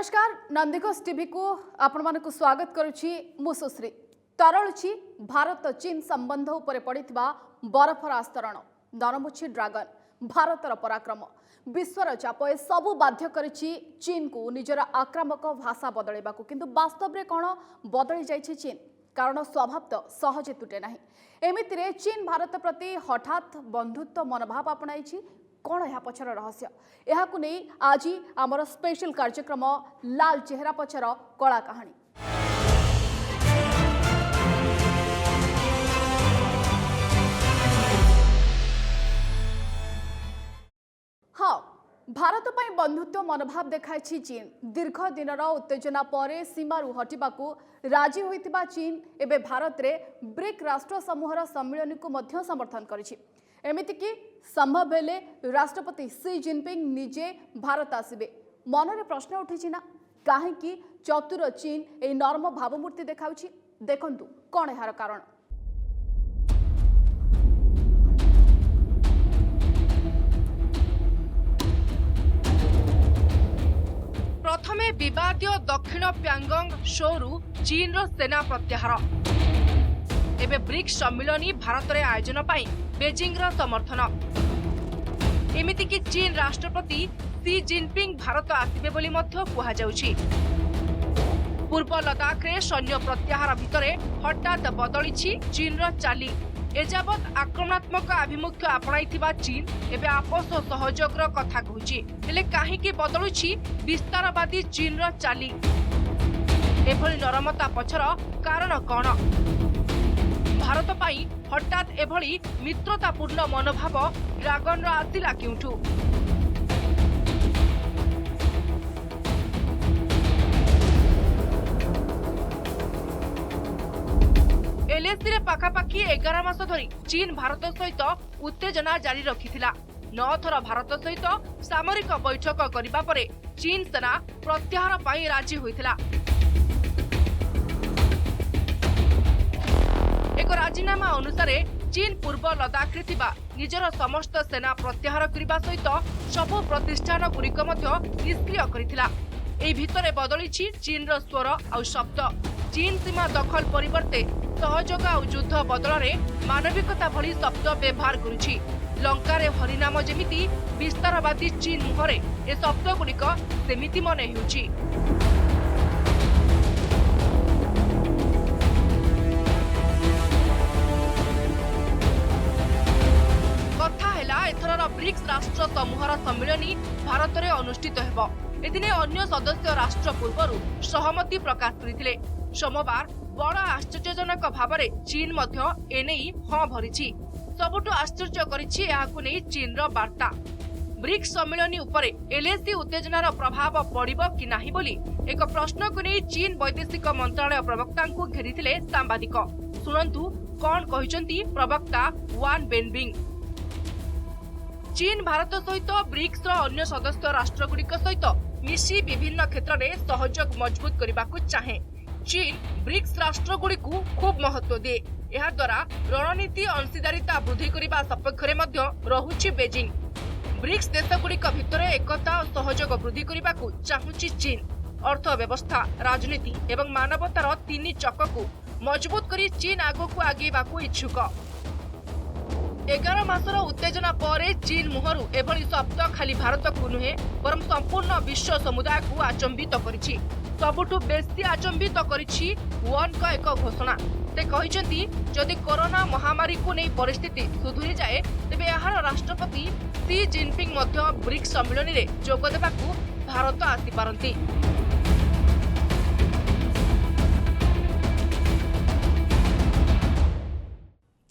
नमस्कार नंदीघोष टीवी को आपण मानक स्वागत करुछि मु सुश्री तरलुछि भारत चीन संबंध उपरे पड़िथिबा बरफर आस्तरण नरमुछि ड्रागन भारतर पराक्रम विश्वर चाप ए सबु बाध्य करिछि चीन को निजर आक्रामक भाषा बदलैबाकू किंतु वास्तव रे कोन बदली जाइछि चीन कारण स्वभाव तो सहजे तुटे नाही एमितिरे चीन भारत प्रति हठात बंधुत्व मनोभाव अपनाइछि कौन यह पछर रहस्य यहाकू नहीं आज आमर स्पेशल कार्यक्रम लाल चेहरा पछर कला कहानी। हाँ भारत पर बंधुत्व मनोभाव देखाई चीन दीर्घ दिन उत्तेजना पर सीमारू हटिबाकू राजी होइतिबा चीन एबे भारत रे ब्रिक राष्ट्र समूहर सम्मेलन को मध्य समर्थन करिछि एमितिकी संभव हेले राष्ट्रपति सी जिनपिंग निजे भारत आसबे मनरे प्रश्न उठी ना कहीं चतुर चीन ए नर्म भावमूर्ति देखाउछि देखंतु कौन यार कारण। प्रथमे विवादीय दक्षिण प्यांगंग शोरु चीन रो सेना प्रत्याहार एबे ब्रिक्स सम्मिलनी भारत रे आयोजन पाई बेजिंग रो समर्थन एमिति कि चीन राष्ट्रपति सी जिनपिंग भारत आसिबे बोली मध्य कुहा जाउछि। पूर्व लद्दाख रे सैन्य प्रत्याहार भितरे हठात बदलिछि चीन रो चाली एजावत आक्रमणात्मक आभिमुख्य आपणाइथिबा चीन एबे आपस सहयोग रो कथा कहूछि हेले काहेकि बदलुछि विस्तारवादी चीन रो चाली एभली नरमता पछर कारण कोन भारत पाई हठात एभली मित्रतापूर्ण मनोभाव ड्रागन आसिला केउठु एलएसी रे पाखापाखी 11 मास धरी चीन भारत सहित उत्तेजना जारी रखिथिला 9 थर भारत सहित सामरिक बैठक करिबा परे चीन सेना प्रत्याहार पाई राजी होइथिला। एक राजीनामा अनुसार चीन पूर्व लद्दाख रे थिबा निजर समस्त सेना प्रत्याहार करबा सहित सब प्रतिष्ठान गुड़िक निष्क्रिय करिथिला। एही भितरे बदलिछि चीन रो स्वर आ शब्द चीन सीमा दखल परिवर्ते सहयोग आ युद्ध बदल रे मानविकता भली शब्द व्यवहार करुछि। लंका रे हरिनाम जेमिति विस्तारवादी चीन मुहरे ए शब्द गुड़िक सेमिति मने हेउछि। एथर ब्रिक्स राष्ट्र समूहर सम्मेलन भारत में अनुष्ठित हेबो एदिने अन्य सदस्य राष्ट्र पूर्व सहमति प्रकाश करथिले। सोमवार बड़ आश्चर्यजनक भाव में चीन मध्य एनेई हाँ भरिछि सबुठु आश्चर्य करिछि याकु नै चीन रो वार्ता ब्रिक्स सम्मेलन उपरे एलएसी उत्तेजनार प्रभाव पड़िबो कि नाही बोली एक प्रश्न को नै चीन वैदेशिक मंत्रालय प्रवक्ता को घेरिथिले सांबादिक सुनंतु कोन कहिसंती प्रवक्ता वान बेनबिंग। चीन भारत सहित ब्रिक्स अन्य सदस्य राष्ट्रगुड़िक सहित मिशी विभिन्न क्षेत्र में सहयोग मजबूत करने चाहे चीन ब्रिक्स राष्ट्रगुड़ी खूब महत्व दे यह द्वारा रणनीति अंशीदारिता वृद्धि करने सपक्ष में रहुछि बेजिंग। ब्रिक्स देशगुड़िक भितर एकता और सहयोग वृद्धि करने चाहूछि चीन अर्थव्यवस्था राजनीति एवं मानवतार 3 चक को मजबूत करी चीन आगक आगेबाकू इच्छुक। 11 मासर उत्तेजना पर चीन मुहरु एभली शब्द खाली भारत को नुहे बरं संपूर्ण विश्व समुदाय को आचंबित करिछि। सबुठु बेसी आचंबित करिछि वॉन का एक घोषणा ते कहिसंती जदि कोरोना महामारी को नै परिस्थिति सुधुरी जाए तेबे यार राष्ट्रपति सी जिनपिंग मध्य ब्रिक्स सम्मेलन रे जोग देबाकू भारत आसी पारंती।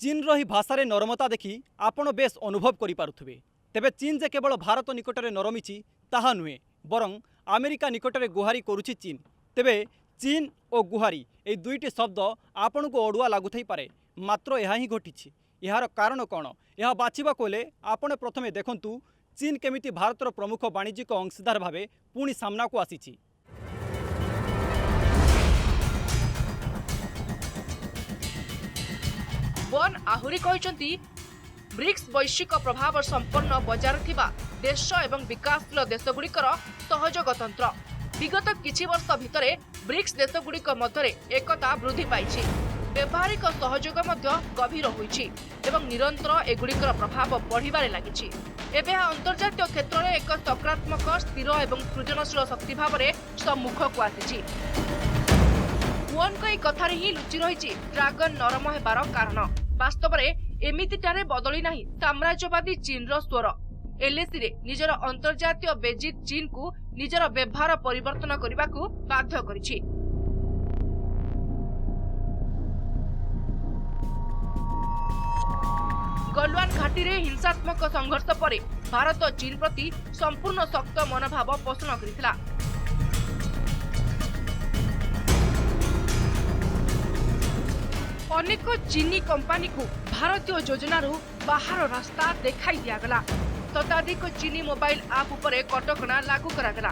चीन रही भाषारे नरमता देखि आपण बेस अनुभव करि पारुथबे तेबे चीन जे केवल भारत निकटरे नरमिछि ताहा नुहे बरं अमेरिका निकटरे गुहारी करुछि चीन। तेबे चीन और गुहारी ए दुईटी शब्द आपण को अड़ुआ लागुथई पारे मात्र यह ही घटिछि। यार कारण कौन यह बाछिबा कोले आपण प्रथमे देखंतु चीन केमिति भारतर प्रमुख वाणिज्यिक अंशीदार भावे पुणी सामना को आसीछि। वन आहुरी कहते ब्रिक्स वैश्विक प्रभाव संपन्न बजार थिबा देश एवं विकासशील देशगुड़िकर सहयोग तंत्र विगत किछि वर्ष भितरे ब्रिक्स देशगुड़िक मध्यरे एकता वृद्धि पाइछि। व्यावहारिक सहयोग मध्य गभीर होइछि एवं निरंतर एगुड़िकर प्रभाव बढ़िबारे लागिछि। एबे अंतर्जातीय क्षेत्र में एक सकारात्मक स्थिर एवं सृजनशील शक्ति भाव में सम्मुखक आसिछि। वुअनक कथारे ही लुचि रही ड्रागन नरम हेबार कारण। वास्तव में एमितिटारे बदली नाही साम्राज्यवादी चीनर स्वर। एलएसी रे निजर अंतर्जातीय बेजित चीन को निजर व्यवहार परिवर्तन करने को बाध्य करिछि। गलवान घाटी रे हिंसात्मक संघर्ष पर भारत चीन प्रति संपूर्ण शक्त मनोभाव पोषण करिथिला। अनेक चीनी कंपनी को भारतीय योजनारू बाहर रास्ता देखाई दियागला। शताधिक चीनी मोबाइल आप उपरे कटकणा लागू करागला।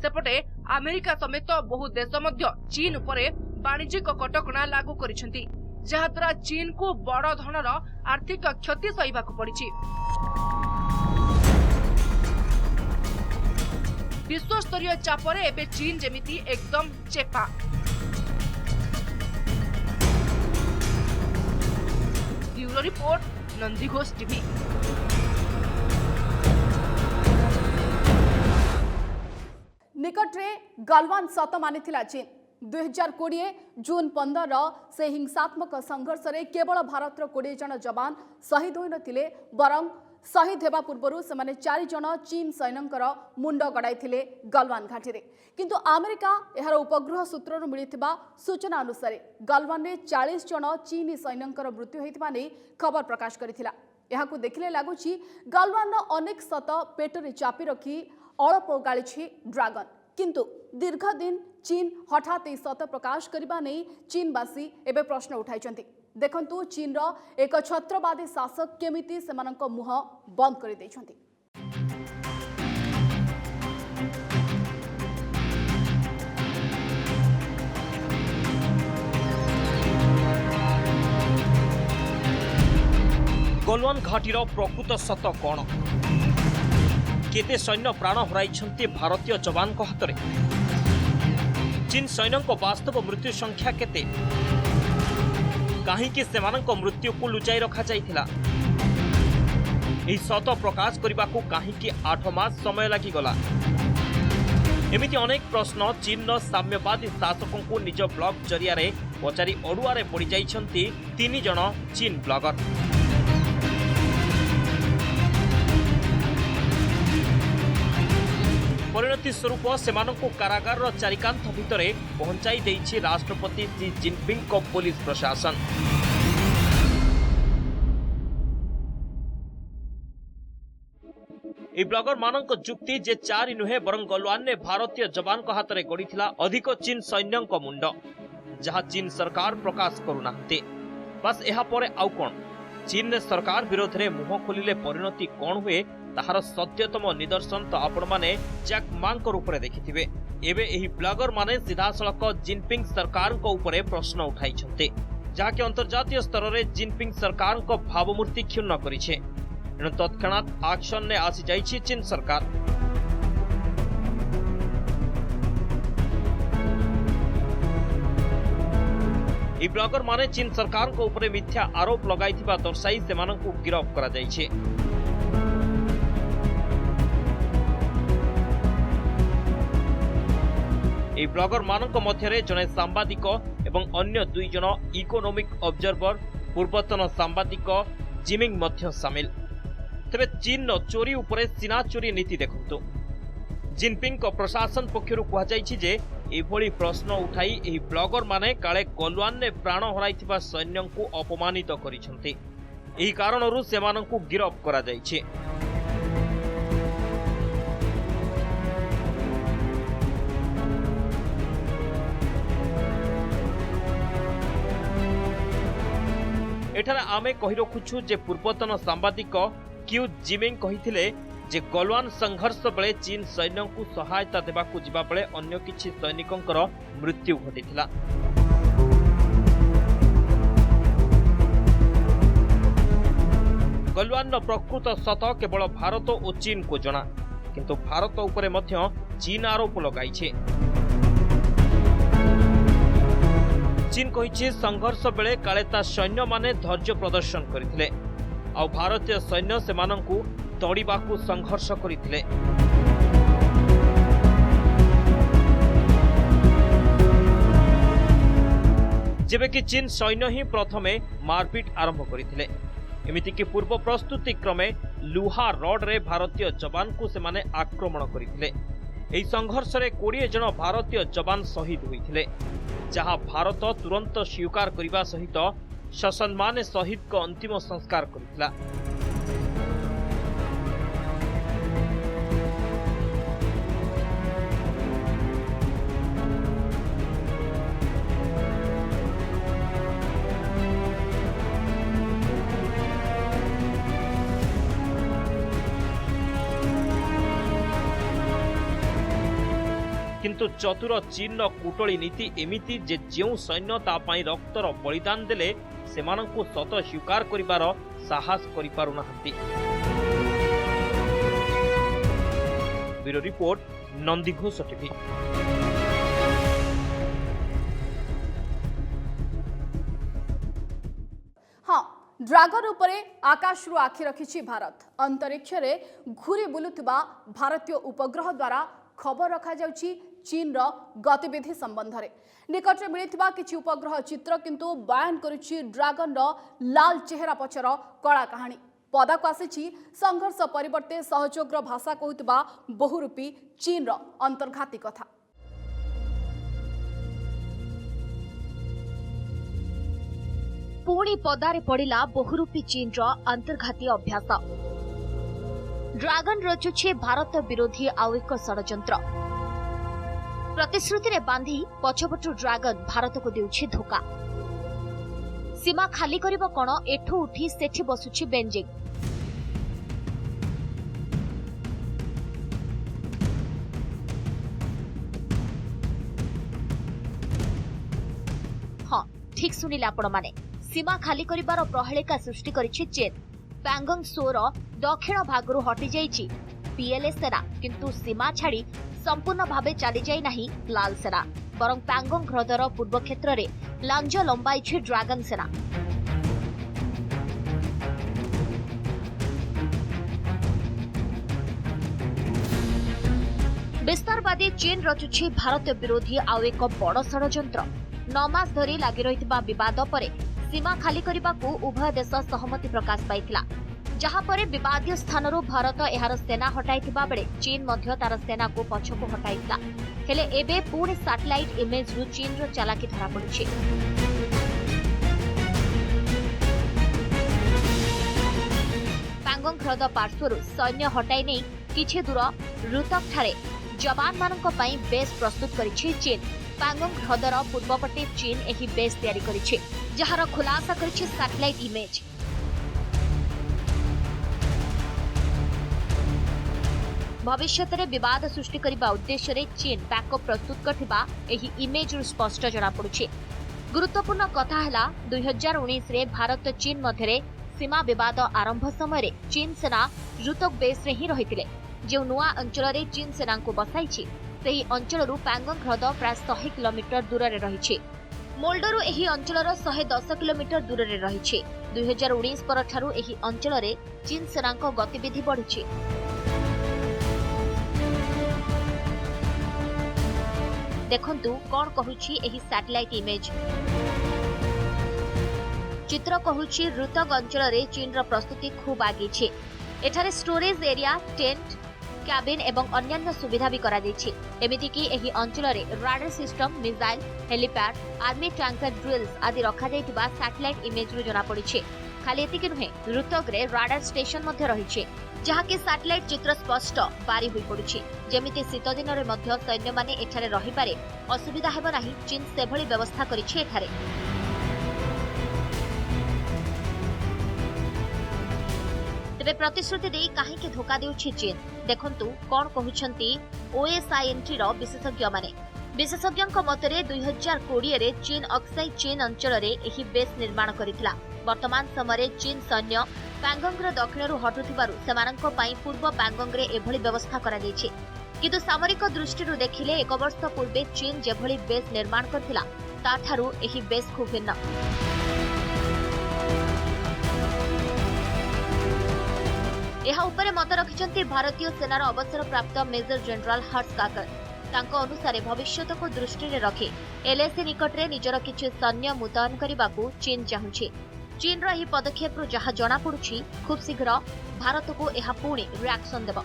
सेपटे अमेरिका समेत बहु देश मध्य चीन उपरे वाणिज्यिक कटकणा लागू करिसेंती, जहा द्वारा चीन को बड़ धनर आर्थिक क्षति सहिबाकू पड़िछि। विश्वस्तरीय चापरे एबे चीन जेमिति एकदम चेपा। Bureau report, Nandighosh TV. निकटरे गलवान सत मानिथिला चीन। 2020 जून 15 से हिंसात्मक संघर्ष में केवल भारतर 20 जन जवान शहीद होई नथिले, बरं शहीद हेबा पूर्वरु सेमाने 4 जन चीन सैन्यंकर मुंड गड़ाइथिले गलवान घाटी रे। किंतु अमेरिका एहार उपग्रह सूत्ररु मिलिथिबा सूचना अनुसार गलवान रे 40 जन चीनी सैन्यंकर मृत्यु होइथिबा नै खबर प्रकाश करिथिला। एहाकु देखिले लागुछि गलवान अनेक शत पेटरे चापी रखी अल्प गाळिछि ड्रागन। किंतु दीर्घ दिन चीन हठात यह सत प्रकाश करने नहीं चीनवासी एवं प्रश्न उठाई। देखंतु चीन रो एक छत्रवादी शासक केमिति सेमानंक मुह बंद कर देइछंती। गलवान घाटीर प्रकृत सत कौन? केते सैन्य प्राण हराइछन्ति भारतीय जवान को हाथ में? चीन सैन्यों वास्तव मृत्यु संख्या केते? कहीं सेमानंक मृत्यु को लुचाई रखा जाइथिला? एही सत प्रकाश करने को कहीं 8 मास समय लगिगला? एमिति अनेक प्रश्न चीन साम्यवादी शासकों को निज ब्लॉग जरिया पचारि अड़ुआरे पड़ जाइछन्ति 3 जन चीन ब्लॉगर। परिणति स्वरूप सेमानंको कारागार चारिकांथ भितरे पहुंचाई देइछि राष्ट्रपति शी जिनपिंग को पुलिस प्रशासन। ए ब्लॉगर मानक जुक्ति जे 4 नुहे बरं गलवान ने भारतीय जवान को हाथ में गड़ीथिला अधिक चीन सैन्यों को मुंड, जहां चीन सरकार प्रकाश करुनाहंते। बस एहा परे आउ कोन? चीन ने सरकार विरोध में मुह खोलिले परिणति कौन हुए ताहार सत्यतम निदर्शन तो आपण माने जैक मांक रूप देखिथिबे। एबे एही ब्लॉगर माने सीधासलख जिनपिंग सरकार को ऊपर प्रश्न उठाइछन्ते, जहाँकि अंतर्जातीय स्तर में जिनपिंग सरकार को भावमूर्ति क्षुण्ण करिछे। एणु तत्क्षणात एक्शन ने आसी जाइछि चीन सरकार। ई ब्लॉगर माने चीन सरकार को ऊपर मिथ्या आरोप लगाइथिबा दर्शाई सेमानंकु गिरफ्त करा जाइछे। ए ब्लॉगर मानक मध्यरे जने सांबादिक एवं अन्य 2 जन इकोनॉमिक ऑब्जर्वर पूर्वतन सांबादिक जिमिंग मध्य शामिल। तेबे चीन चोरी उपरे सीना चोरी नीति देखंतु। जिनपिंग को प्रशासन पक्षरु कहा जाइछि जे एभली प्रश्न उठाई एही ब्लॉगर माने काले गलवान ने प्राण हराइथिबा सैन्यों को अपमानित करिसंती। एही कारणरु सेमानंकु गिरफ्त करा जाइछि। एठारे आमे कहि रखुछु जे पूर्वतन सांबादिक क्यू जिमिंग कहिथिले जे गलवान संघर्ष बेले चीन सैन्यों को सहायता देबाकू जिबा बेले अन्य किछि सैनिकंकर मृत्यु घटिथिला। गलवान प्रकृत सत केवल भारत और चीन को जना, किंतु भारत उपरे मध्य चीन आरोप लगाइछे। चीन कहिछि संघर्ष बेले काले ता सैन्य माने धैर्य प्रदर्शन करथिले आ भारतीय सैन्य सेमानंकु तड़ीबाकू संघर्ष करथिले। जेबे कि चीन सैन्य ही प्रथमे मारपीट आरंभ करथिले। एमिति कि पूर्व प्रस्तुति क्रमे लुहा रड रे भारतीय जवान को सेमाने आक्रमण करथिले। एही संघर्ष रे 20 जन भारतीय जवान शहीद होइथिले, जहां भारत तुरंत स्वीकार करने सहित ससम्मान शहीद को अंतिम संस्कार करथिला। किंतु चतुर चीन कूटली नीति एमिति जे जेउ सैन्य ता पाई रक्तर बलिदान देले सेमानंकु सत स्वीकार करिबार साहस करि पारु नाहंती। Bureau report, Nandighosh TV. हाँ, ड्रागन उपरे आकाशरू आखि रखिछि भारत। अंतरिक्ष रे घूरी बुलुतबा भारतीय उपग्रह द्वारा खबर रखा जाउछि चीन रो गतिविधि संबंध में। निकट में मिलिथिबा किछि उपग्रह चित्र किंतु बयान करुछि ड्रागन रो लाल चेहरा पछर कला कहानी। पदाक आसिछि संघर्ष परिवर्ते सहयोगर भाषा कहुतबा बहुरूपी चीन रो अंतर्घाती कथा। पुणी पदारे पड़िला बहुरूपी चीन रो अंतर्घाती अभ्यास। ड्रागन रचुछे भारत विरोधी आउ एक षड्यंत्र। प्रतिश्रुति रे बांधी पछपटु ड्रागन भारत को देउछि धोका। सीमा खाली करिबो कोन एठू उठी सेठी बसुछि बेंजिंग। हाँ, ठीक सुनिले आपण माने, सीमा खाली करिबार प्रहेलिका सृष्टि करिछि चीन। पैंगोंग सोर दक्षिण भागरू हटि जाइछि पीएलए सेना, किंतु सीमा छाड़ी संपूर्ण भावे चली जाई नाही लाल सेना, बरं पैंगोंग ह्रदर पूर्व क्षेत्र रे लांज लंबाइछि ड्रागन सेना। विस्तारवादी चीन रचुछि भारत विरोधी आउ एक बड़ षड्यंत्र। 9 मास धरी लागि रहितबा विवाद परे सीमा खाली करने उभय देश सहमति प्रकाश पाइथिला, जहां पर विवादीय स्थानरू भारत एहार सेना हटाइथिबा बेले चीन मध्य तार सेना को पछकु हटाइथिला। हेले एबे पुणी सैटेलाइट इमेज रु चीन रो चालाकी धरा पड़ुछि। पैंगोंग ह्रद पार्श्वरू सैन्य हटाई नहीं किछि दूर रुतक ठारे जवान मानक पई बेस प्रस्तुत करिछि चीन। पैंगोंग ह्रदर पूर्वपटे चीन एही बेस तैयारी करिछि, जहार खुलासा करिछि सैटेलाइट इमेज। भविष्य में विवाद सृष्टि करने उद्देश्य रे चीन बैकअप प्रस्तुत करथिबा एही इमेज रु स्पष्ट जना पड़ुछि। गुरुत्वपूर्ण कथा हला 2019 रे भारत चीन मध्यरे सीमा विवाद आरंभ समय चीन सेना रुतक बेस रे ही रहितिले। जो नुआ अंचल रे चीन सेना को बसाइछि सेही अंचलरू पैंगोंग ह्रद प्राय 100 किलोमीटर दूर रे रहिछि। मोल्डोरू एही अंचलर 110 किलोमीटर दूर रे रहिछि। 2019 पर ठारू एही अंचल रे चीन सेना को गतिविधि बढ़िछि। देखंतु कोन कहुछि एही सैटेलाइट इमेज। चित्र कहुछि रुतक अंचल रे चीन रो प्रस्तुति खूब आगे छे। एठारे स्टोरेज एरिया, टेंट, कैबिन एवं अन्यान्य सुविधा भी करा दैछि। एमिति कि एही अंचल रे radar system, missile, helipad, army tanker drills आदि रखा दैथिबा सैटेलाइट इमेज रु जना पड़िछि। खाली एतिक नुहे, रुतक रे राडार स्टेशन मध्ये रहिछि, जहाके सैटेलाइट चित्र स्पष्ट बारी होई पड़ुछि। जेमिति शीत दिन रे मध्य सैन्य माने एठारे रहि पारे असुविधा हेबो नाही, चीन सेभଳି व्यवस्था करिछि एठारे। तेबे प्रतिश्रुति देई काहेकि धोका देउछि चीन? देखंतु कोन कहुछंती ओएसआईएनटी रो विशेषज्ञ माने। विशेषज्ञक मतरे 2020 रे चीन अक्साई चीन अंचल रे एही बेस निर्माण करितला। वर्तमान समय चीन सैन्य ପ୍ୟାଙ୍ଗଙ୍ଗର ଦକ୍ଷିଣରୁ ହଟୁଥିବାରୁ ସେମାନଙ୍କ ପାଇଁ ପୂର୍ବ ପ୍ୟାଙ୍ଗଙ୍ଗରେ ଏଭଳି ବ୍ୟବସ୍ଥା କରାଯାଇଛି। କିନ୍ତୁ ସାମରିକ ଦୃଷ୍ଟିରୁ ଦେଖିଲେ 1 ବର୍ଷ ପୂର୍ବେ ଚୀନ ଯେଭଳି ବେସ୍ ନିର୍ମାଣ କରିଥିଲା ତାଠାରୁ ଏହି ବେସ୍ ଖୁବ୍ ଭିନ୍ନ। ଏହା ଉପରେ ମତ ରଖିଛନ୍ତି ଭାରତୀୟ ସେନାର ଅବସରପ୍ରାପ୍ତ ମେଜର ଜେନେରାଲ ହର୍ଷ କାକର। ତାଙ୍କ ଅନୁସାରେ ଭବିଷ୍ୟତକୁ ଦୃଷ୍ଟିରେ ରଖି ଏଲ୍ଏସି ନିକଟରେ ନିଜର କିଛି ସୈନ୍ୟ ମୁତୟନ କରିବାକୁ ଚୀନ ଚାହୁଁଛି। ଚୀନର ଏହି ପଦକ୍ଷେପରୁ ଯାହା ଜଣାପଡ଼ୁଛି ଖୁବ୍ ଶୀଘ୍ର ଭାରତକୁ ଏହା ପୁଣି ରିଆକ୍ସନ ଦେବ।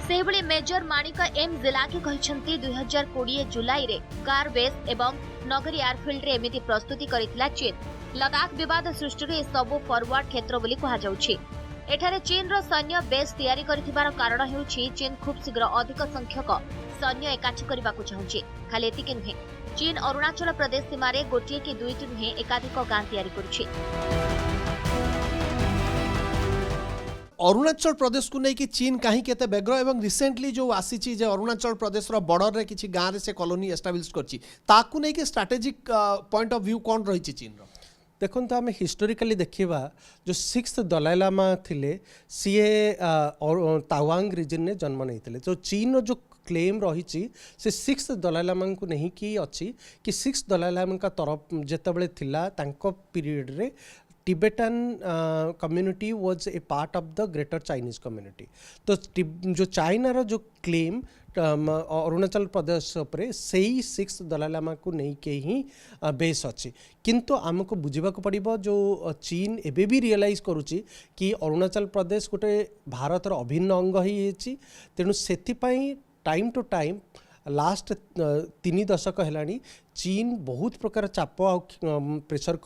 ସେହିଭଳି ମେଜର ମାଣିକ ଏମ୍ ଜିଲାକି କହିଛନ୍ତି 2020 ଜୁଲାଇରେ କାର ବେସ୍ ଏବଂ ନଗରୀ ଏୟାରଫିଲ୍ଡରେ ଏମିତି ପ୍ରସ୍ତୁତି କରିଥିଲା ଚୀନ। ଲଦାଖ ବିବାଦ ସୃଷ୍ଟିରୁ ଏସବୁ ଫରୱାର୍ଡ କ୍ଷେତ୍ର ବୋଲି କୁହାଯାଉଛି। ଏଠାରେ ଚୀନର ସୈନ୍ୟ ବେସ୍ ତିଆରି କରିଥିବାର କାରଣ ହେଉଛି ଚୀନ ଖୁବ୍ ଶୀଘ୍ର ଅଧିକ ସଂଖ୍ୟକ ସୈନ୍ୟ ଏକାଠି କରିବାକୁ ଚାହୁଁଛି। ଖାଲି ଏତିକି ନୁହେଁ, ଚୀନ ଅରୁଣାଚଳ ପ୍ରଦେଶ ସୀମାରେ ଗୋଟିଏ କି ଦୁଇଟି ନୁହେଁ ଏକାଧିକ ଗାଁ ତିଆରି କରୁଛି। अरुणाचल प्रदेश को लेकिन चीन कहीं केते व्यग्र एवं रिसेंटली जो आसी जे अरुणाचल प्रदेश रो बॉर्डर रे किछि गाँव रे से कॉलोनी एस्टाब्लिश करछि ताकू नहीं कि स्ट्रेटेजिक पॉइंट ऑफ व्यू कौन रही चीन रो देखो तो आम हिस्टोरिकली देखा जो 6th दलाई लामा थिले सीए तावांग रीजन ने जन्म नहीं तो चीन रो जो क्लेम रही से 6th दलाई लामा को नहीं कि अच्छी कि 6th दलाई लामा का तरफ जितेबले थिला तांको पीरियड रे Tibetan community was a part of the greater Chinese community. तो जो चाइना रो जो क्लेम अरुणाचल प्रदेश उपरे से 6th दलाई लामा को नहीं के ही बेस अच्छी किंतु आमको बुझा पड़ो जो चीन एबे भी रियलाइज करुच्ची कि अरुणाचल प्रदेश गोटे भारतर अभिन्न अंग ही तेणु से टाइम टू टाइम लास्ट 3 दशक है चीन बहुत प्रकार चाप आ प्रेशर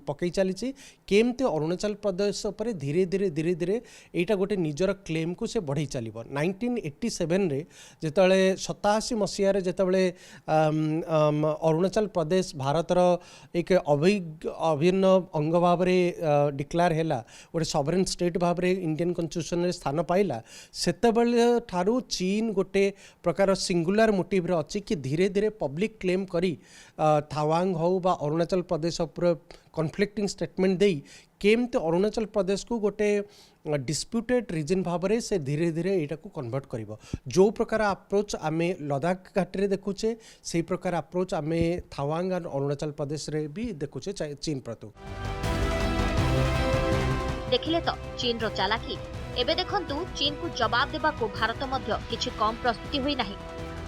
पकई चली केमती अरुणाचल प्रदेश पर धीरे धीरे धीरे धीरे यहाँ गोटे निजर क्लेम को से बढ़ई चलो 1987 रे जिते 87 मसीह जितेबले अरुणाचल प्रदेश भारतर एक अभिन्न अंग भाव में डिक्लेयर है गोटे सॉवरेन स्टेट भाव में इंडियन कॉन्स्टिट्यूशन स्थान पाइला सेतेबेले ठारू चीन गोटे प्रकार सिंगुलर मोटिव रे अच्छी कि धीरे धीरे पब्लिक क्लेम करी थावांग हो बा अरुणाचल प्रदेश उपर कन्फ्लिक्टिंग स्टेटमेंट दे केमती अरुणाचल प्रदेश को गोटे डिस्प्यूटेड रीजन भाव में से धीरे धीरे यहाँ को कन्वर्ट कर जो प्रकार अप्रोच आम लदाख घाटी देखुचे से प्रकार अप्रोच आम थावांग और अरुणाचल प्रदेश रे भी देखुचे चीन प्रति देखिले तो चीन रो चालाकी एबे देखंतु चीन को जवाब देबा को भारत मध्य किछि कम प्रस्तुति होई नाही।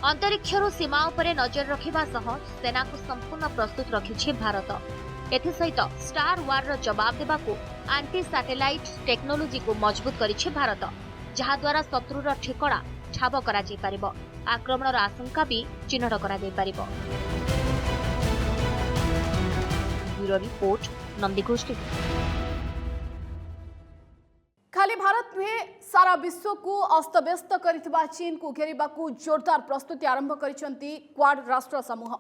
अंतरिक्षर सीमा उपरे नजर रखिबा सह सेना को संपूर्ण प्रस्तुत रखिछि भारत। एथि सहित स्टार वार रो जवाब देबा को एंटी सैटेलाइट टेक्नोलोजी को मजबूत करिछि भारत जहा द्वारा शत्रुर ठिकड़ा ठाब करा जाय परिबो आक्रमणर आशंका भी चिन्हट करा जाय परिबो। Bureau report Nandighosh TV. खाली भारत नुहे सारा विश्व को अस्तव्यस्त करिथिबा चीन को घेरिबा को जोरदार प्रस्तुति आरंभ करिसंती क्वाड राष्ट्र समूह।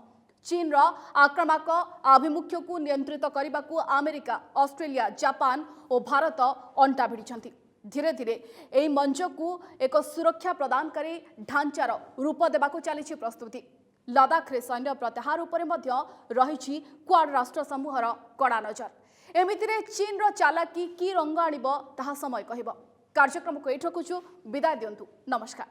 चीन रा आक्रामक आभिमुख्य को नियंत्रित करने को अमेरिका, ऑस्ट्रेलिया, जापान और भारत अंटा भिड़िछंती। धीरे धीरे एई मंच को एक सुरक्षा प्रदानकारी ढांचार रूप देबा को चली प्रस्तुति। लदाख रे सैन्य प्रत्याहार उपरे मध्य रहिछि क्वाड राष्ट्र समूहर कड़ा नजर। एमितिरे चीन रो चालाकी की रंग आनिब ताहा समय कहिब। कार्यक्रम को एठकुछु विदाय दियंतु। नमस्कार।